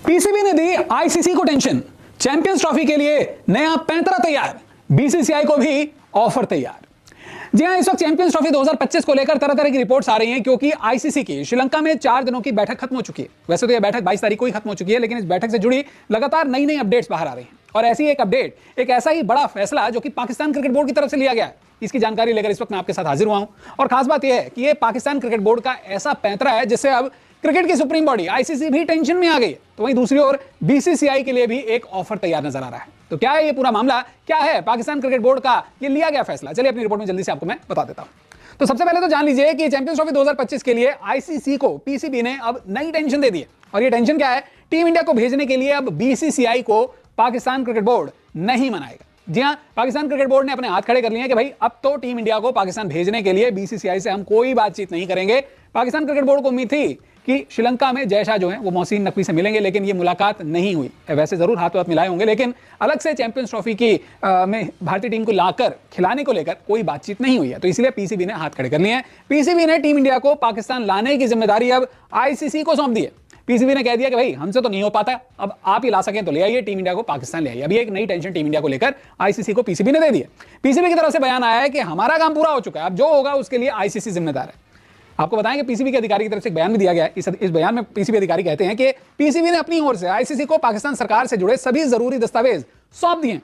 PCB ने दी ICC को tension, champions trophy के लिए नया पैंतरा तैयार, बीसीसीआई को भी ऑफर तैयार। जी हां, इस वक्त चैंपियंस ट्रॉफी 2025 को लेकर तरह तरह की रिपोर्ट्स आ रही हैं क्योंकि आईसीसी की श्रीलंका में 4 दिनों की बैठक खत्म हो चुकी है। वैसे तो यह बैठक 22 तारीख को ही खत्म हो चुकी है, लेकिन इस बैठक से जुड़ी लगातार नई नई अपडेट्स बाहर आ रही हैं। और ऐसी एक अपडेट, एक ऐसा ही बड़ा फैसला जो कि पाकिस्तान क्रिकेट बोर्ड की तरफ से लिया गया है, इसकी जानकारी लेकर इस वक्त मैं आपके साथ हाजिर हुआ हूं। और खास बात यह है कि यह पाकिस्तान क्रिकेट बोर्ड का ऐसा पैंतरा है जिससे अब क्रिकेट की सुप्रीम बॉडी आईसीसी भी टेंशन में आ गई है। तो वहीं दूसरी ओर बीसीसीआई के लिए भी एक ऑफर तैयार नजर आ रहा है। तो क्या है ये पूरा मामला, क्या है पाकिस्तान क्रिकेट बोर्ड का ये लिया गया फैसला, चलिए अपनी रिपोर्ट में जल्दी से आपको मैं बता देता हूं। तो सबसे पहले तो जान लीजिए कि चैंपियंस ट्रॉफी 2025 के लिए आईसीसी को पीसीबी ने अब नई टेंशन दे दी है। और ये टेंशन क्या है, टीम इंडिया को भेजने के लिए अब बीसीसीआई को पाकिस्तान क्रिकेट बोर्ड नहीं मनाएगा। जी हां, पाकिस्तान क्रिकेट बोर्ड ने अपने हाथ खड़े कर लिए हैं कि भाई अब तो टीम इंडिया को पाकिस्तान भेजने के लिए बीसीसीआई से हम कोई बातचीत नहीं करेंगे। पाकिस्तान क्रिकेट बोर्ड को उम्मीद थी कि श्रीलंका में जय शाह जो है वो मोहसिन नकवी से मिलेंगे, लेकिन ये मुलाकात नहीं हुई। वैसे जरूर हाथ हाथ मिलाए होंगे, लेकिन अलग से चैंपियंस ट्रॉफी की में भारतीय टीम को लाकर खिलाने को लेकर कोई बातचीत नहीं हुई है। तो इसलिए पीसीबी ने हाथ खड़े कर लिए हैं। पीसीबी ने टीम इंडिया को पाकिस्तान लाने की जिम्मेदारी अब आईसीसी को सौंप दी है। पीसीबी ने कह दिया कि भाई हमसे तो नहीं हो पाता, अब आप ही ला सकें तो ले आइए, टीम इंडिया को पाकिस्तान ले आइए। अभी एक नई टेंशन टीम इंडिया को लेकर आईसीसी को पीसीबी ने दे दी है। पीसीबी की तरफ से बयान आया है कि हमारा काम पूरा हो चुका है, अब जो होगा उसके लिए आईसीसी जिम्मेदार है। आपको बताएं कि पीसीबी के अधिकारी की तरफ से एक बयान भी दिया गया है। इस बयान में पीसीबी अधिकारी कहते हैं कि पीसीबी ने अपनी ओर से आईसीसी को पाकिस्तान सरकार से जुड़े सभी जरूरी दस्तावेज सौंप दिए,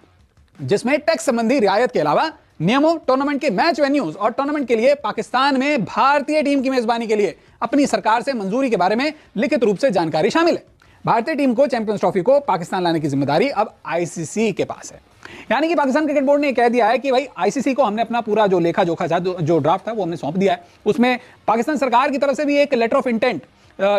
जिसमें टैक्स संबंधी रियायत के अलावा नियमों, टूर्नामेंट के मैच वेन्यूज और टूर्नामेंट के लिए पाकिस्तान में भारतीय टीम की मेजबानी के लिए अपनी सरकार से मंजूरी के बारे में लिखित रूप से जानकारी शामिल है। भारतीय टीम को चैंपियंस ट्रॉफी को पाकिस्तान लाने की जिम्मेदारी अब आईसीसी के पास है। यानी कि पाकिस्तान क्रिकेट बोर्ड ने कह दिया है कि भाई आईसीसी को हमने अपना पूरा जो लेखा जोखा था, जो ड्राफ्ट था, वो हमने सौंप दिया है। उसमें पाकिस्तान सरकार की तरफ से भी एक लेटर ऑफ इंटेंट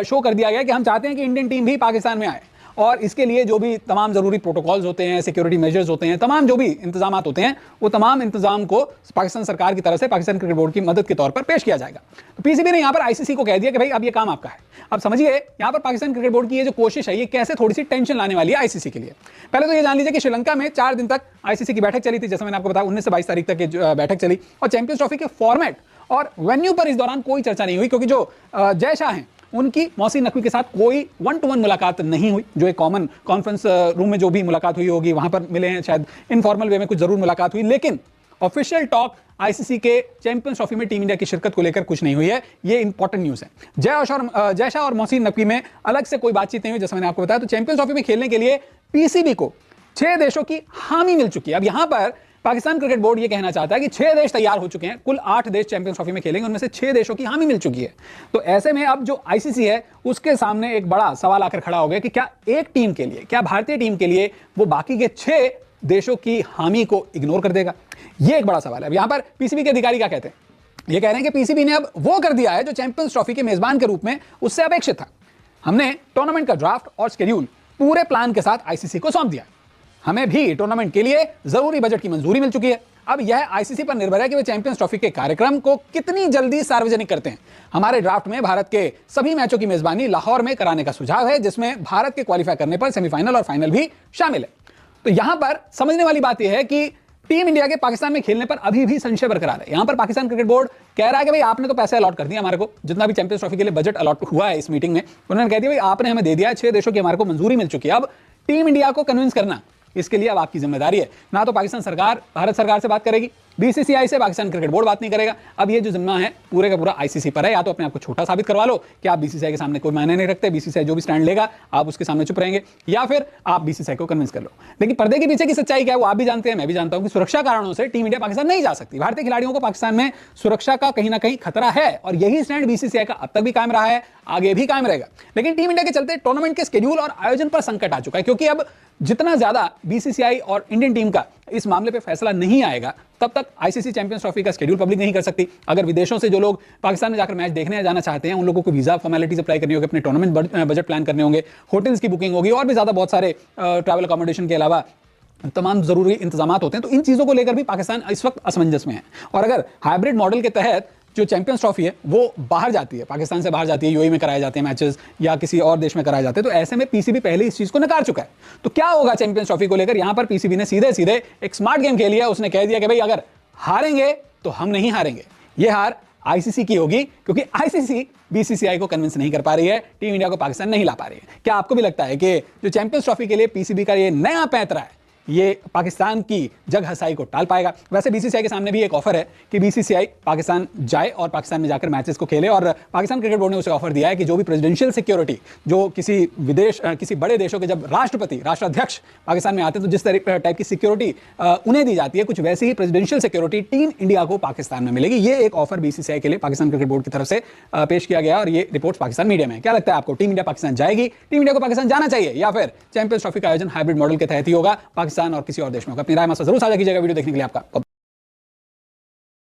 शो कर दिया गया कि हम चाहते हैं कि इंडियन टीम भी पाकिस्तान में आए, और इसके लिए जो भी तमाम जरूरी प्रोटोकॉल्स होते हैं, सिक्योरिटी मेजर्स होते हैं, तमाम जो भी इंतजाम होते हैं, वो तमाम इंतजाम को पाकिस्तान सरकार की तरफ से पाकिस्तान क्रिकेट बोर्ड की मदद के तौर पर पेश किया जाएगा। तो पीसीबी ने यहां पर आईसीसी को कह दिया कि भाई अब ये काम आपका है। अब समझिए यहां पर पाकिस्तान क्रिकेट बोर्ड की ये जो कोशिश है, ये कैसे थोड़ी सी टेंशन लाने वाली है आईसीसी के लिए। पहले तो ये जान लीजिए कि श्रीलंका में 4 दिन तक आईसीसी की बैठक चली थी, जैसे मैंने आपको बताया 19 से 22 तारीख तक बैठक चली, और चैंपियंस ट्रॉफी के फॉर्मेट और वेन्यू पर इस दौरान कोई चर्चा नहीं हुई, क्योंकि जो जय शाह हैं उनकी मोहसिन नकवी के साथ कोई 1-to-1 मुलाकात नहीं हुई। जो एक कॉमन कॉन्फ्रेंस रूम में जो भी मुलाकात हुई होगी वहां पर मिले हैं, शायद इनफॉर्मल वे में कुछ जरूर मुलाकात हुई, लेकिन ऑफिशियल टॉक आईसीसी के चैंपियंस ट्रॉफी में टीम इंडिया की शिरकत को लेकर कुछ नहीं हुई है। ये इंपॉर्टेंट न्यूज है। जय शाह और मोहसिन नकवी में अलग से कोई बातचीत नहीं हुई, जैसा मैंने आपको बताया। तो चैंपियंस ट्रॉफी में खेलने के लिए पीसीबी को 6 देशों की हामी मिल चुकी है। अब यहां पर पाकिस्तान क्रिकेट बोर्ड ये कहना चाहता है कि 6 देश तैयार हो चुके हैं, कुल 8 देश चैंपियंस ट्रॉफी में खेलेंगे, उनमें से 6 देशों की हामी मिल चुकी है। तो ऐसे में अब जो आईसीसी है उसके सामने एक बड़ा सवाल आकर खड़ा हो गया कि क्या एक टीम के लिए, क्या भारतीय टीम के लिए वो बाकी के 6 देशों की हामी को इग्नोर कर देगा? ये एक बड़ा सवाल है। अब यहां पर पीसीबी के अधिकारी क्या कहते हैं, ये कह रहे हैं कि पीसीबी ने अब वो कर दिया है जो चैंपियंस ट्रॉफी के मेजबान के रूप में उससे अपेक्षित था। हमने टूर्नामेंट का ड्राफ्ट और शेड्यूल पूरे प्लान के साथ आईसीसी को सौंप दिया। हमें भी टूर्नामेंट के लिए जरूरी बजट की मंजूरी मिल चुकी है। अब यह आईसीसी पर निर्भर है कि वे चैंपियंस ट्रॉफी के कार्यक्रम को कितनी जल्दी सार्वजनिक करते हैं। हमारे ड्राफ्ट में भारत के सभी मैचों की मेजबानी लाहौर में कराने का सुझाव है, जिसमें भारत के क्वालिफाई करने पर सेमीफाइनल और फाइनल भी शामिल है। तो यहां पर समझने वाली बात यह है कि टीम इंडिया के पाकिस्तान में खेलने पर अभी भी संशय बरकरार है। यहां पर पाकिस्तान क्रिकेट बोर्ड कह रहा है कि भाई आपने तो पैसे अलॉट कर दिया हमारे को, जितना भी चैंपियंस ट्रॉफी के लिए बजट अलॉट हुआ है इस मीटिंग में, उन्होंने कह दिया भाई आपने हमें दे दिया, 6 देशों की हमारे को मंजूरी मिल चुकी है। अब टीम इंडिया को कन्विंस करना, इसके लिए अब आपकी जिम्मेदारी है। ना तो पाकिस्तान सरकार भारत सरकार से बात करेगी, बीसीसीआई से पाकिस्तान क्रिकेट बोर्ड बात नहीं करेगा। अब ये जो जिम्मा है पूरे का पूरा आईसीसी पर है। या तो अपने आप को छोटा साबित करवा लो कि आप बीसीसीआई के सामने कोई मायने नहीं रखते, बीसीसीआई जो भी स्टैंड लेगा आप उसके सामने चुप रहेंगे, या फिर आप बीसीसीआई को कन्विंस कर लो। लेकिन पर्दे के पीछे की सच्चाई क्या है वो आप भी जानते हैं, मैं भी जानता हूं कि सुरक्षा कारणों से टीम इंडिया पाकिस्तान नहीं जा सकती। भारतीय खिलाड़ियों को पाकिस्तान में सुरक्षा का कहीं ना कहीं खतरा है, और यही स्टैंड बीसीसीआई का अब तक भी कायम रहा है, आगे भी कायम रहेगा। लेकिन टीम इंडिया के चलते टूर्नामेंट के शेड्यूल और आयोजन पर संकट आ चुका है, क्योंकि अब जितना ज्यादा बीसीसीआई और इंडियन टीम का इस मामले पे फैसला नहीं आएगा, तब तक आईसीसी चैंपियंस ट्रॉफी का शेड्यूल पब्लिक नहीं कर सकती। अगर विदेशों से जो लोग पाकिस्तान में जाकर मैच देखने जाना चाहते हैं, उन लोगों को वीजा फॉर्मेलिटीज अप्लाई करनी होगी, अपने टूर्नामेंट बजट प्लान करने होंगे, होटल्स की बुकिंग होगी, और भी ज्यादा बहुत सारे ट्रैवल अकोमोडेशन के अलावा तमाम जरूरी इंतजाम होते हैं। तो इन चीजों को लेकर भी पाकिस्तान इस वक्त असमंजस में है। और अगर हाइब्रिड मॉडल के तहत जो चैंपियंस ट्रॉफी है वो बाहर जाती है, पाकिस्तान से बाहर जाती है, यूएई में कराए जाते हैं मैचेस, या किसी और देश में कराए जाते हैं, तो ऐसे में पीसीबी पहले इस चीज को नकार चुका है। तो क्या होगा चैंपियंस ट्रॉफी को लेकर? यहां पर पीसीबी ने सीधे सीधे एक स्मार्ट गेम खेली है। उसने कह दिया कि भाई अगर हारेंगे तो हम नहीं हारेंगे, ये हार आईसीसी की होगी, क्योंकि आईसीसी बीसीसीआई को कन्विंस नहीं कर पा रही है, टीम इंडिया को पाकिस्तान नहीं ला पा रही है। क्या आपको भी लगता है कि जो चैंपियंस ट्रॉफी के लिए पीसीबी का ये नया पैंतरा है, ये पाकिस्तान की जग हसाई को टाल पाएगा? वैसे बीसीसीआई के सामने भी एक ऑफर है कि बीसीसीआई पाकिस्तान जाए और पाकिस्तान में जाकर मैचेस को खेले, और पाकिस्तान क्रिकेट बोर्ड ने उसे ऑफर दिया है कि जो भी प्रेसिडेंशियल सिक्योरिटी, जो किसी बड़े देशों के जब राष्ट्राध्यक्ष पाकिस्तान में आते हैं तो जिस टाइप की सिक्योरिटी उन्हें दी जाती है, कुछ वैसी ही प्रेसिडेंशियल सिक्योरिटी टीम इंडिया को पाकिस्तान में मिलेगी। ये एक ऑफर बीसीसीआई के लिए पाकिस्तान क्रिकेट बोर्ड की तरफ से पेश किया गया, और ये रिपोर्ट्स पाकिस्तान मीडिया में। क्या लगता है आपको, टीम इंडिया पाकिस्तान जाएगी, टीम इंडिया को पाकिस्तान जाना चाहिए, या फिर चैंपियंस ट्रॉफी का आयोजन हाइब्रिड मॉडल के तहत ही होगा, पाकिस्तान और किसी और देश में होगा? अपनी राय में जरूर साझा कीजिएगा। वीडियो देखने के लिए आपका